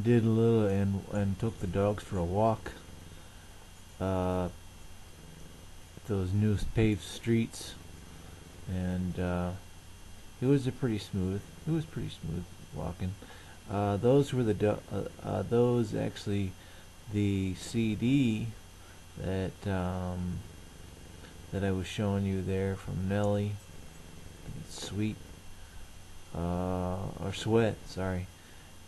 did a little and took the dogs for a walk. Uh, those new paved streets, and it was a pretty smooth. It was pretty smooth walking. Those were those actually the CD that that I was showing you there from Nelly, Sweet or Sweat, sorry.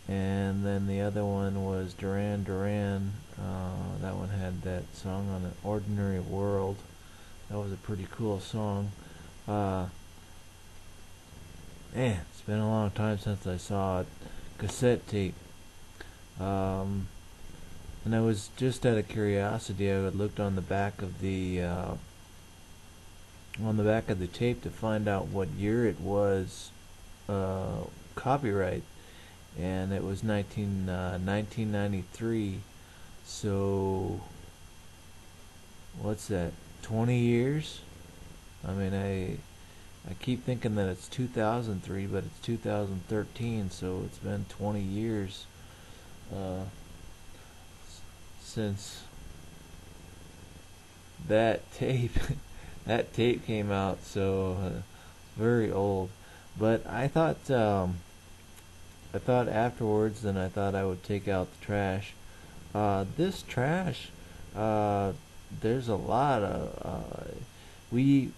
And then the other one was Duran Duran. That one had that song on it, Ordinary World. That was a pretty cool song. Uh, Man, it's been a long time since I saw a cassette tape. Um, and I was just out of curiosity. I looked on the back of the tape to find out what year it was copyright, and it was 1993. So what's that? 20 years? I mean, I keep thinking that it's 2003, but it's 2013, so it's been 20 years uh, since that tape that tape came out. So very old. But I thought afterwards, then I thought I would take out the trash. This trash, uh, there's a lot of we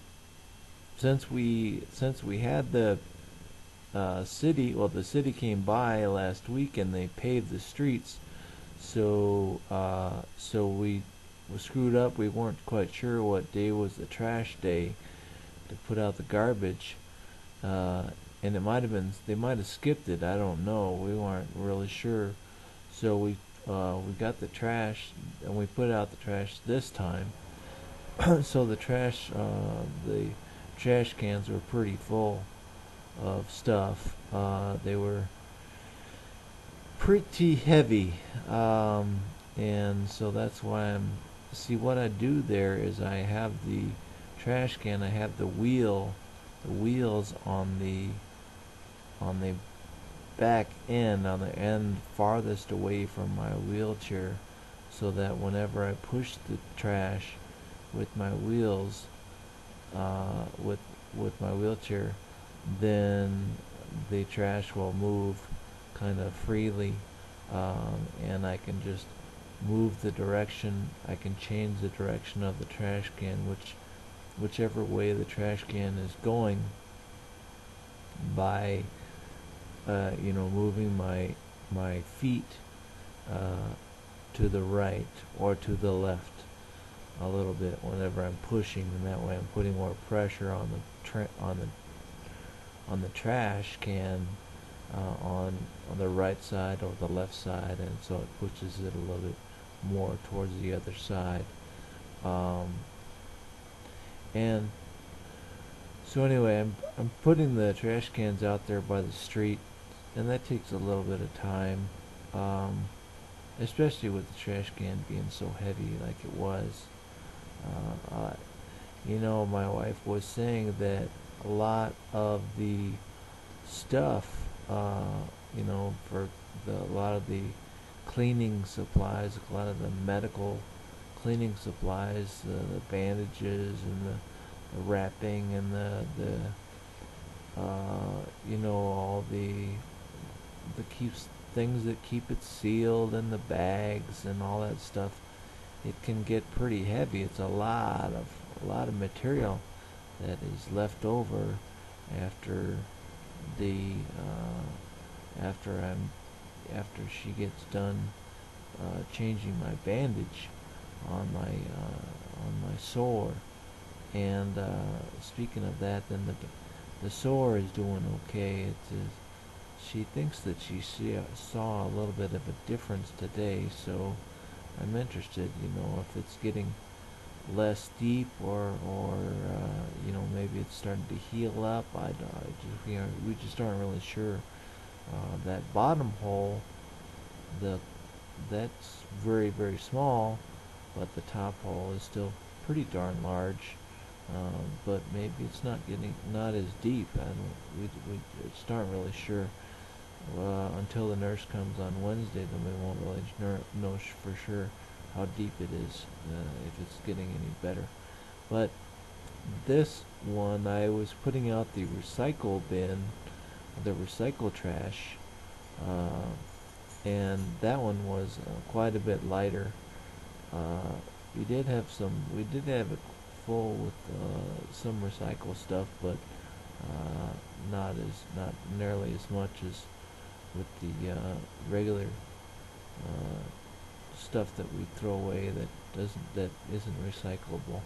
since we had the city. Well, the city came by last week and they paved the streets. So we were screwed up. We weren't quite sure what day was the trash day to put out the garbage. Uh, and it might have been they might have skipped it. I don't know. We weren't really sure. So we got the trash and we put out the trash this time. So the trash cans were pretty full of stuff. They were pretty heavy, and so that's why I'm. See, what I do there is I have the trash can. I have the wheels on the back end, on the end farthest away from my wheelchair, so that whenever I push the trash with my wheels, with my wheelchair, then the trash will move kind of freely, and I can just move the direction. I can change the direction of the trash can, whichever way the trash can is going, by moving my feet uh, to the right or to the left a little bit whenever I'm pushing, and that way I'm putting more pressure on the trash can, on the right side or the left side, and so it pushes it a little bit more towards the other side. Um, and so anyway, I'm putting the trash cans out there by the street, and that takes a little bit of time, especially with the trash can being so heavy like it was. My wife was saying that a lot of the stuff, for a lot of the cleaning supplies, a lot of the medical cleaning supplies, the bandages and the wrapping and all the keeps things that keep it sealed, and the bags and all that stuff. It can get pretty heavy. It's a lot of material that is left over after the after I'm after she gets done changing my bandage on my sore. And speaking of that, then the sore is doing okay. She thinks that she saw a little bit of a difference today, so I'm interested, if it's getting less deep, or maybe it's starting to heal up. We just aren't really sure. That bottom hole, that's very, very small, but the top hole is still pretty darn large. But maybe it's not as deep. We just aren't really sure. until the nurse comes on Wednesday, then we won't really know for sure how deep it is, if it's getting any better. But this one, I was putting out the recycle bin, the recycle trash, uh, and that one was quite a bit lighter. Uh, we did have it full with some recycle stuff, but not nearly as much as with the regular stuff that we throw away that isn't recyclable.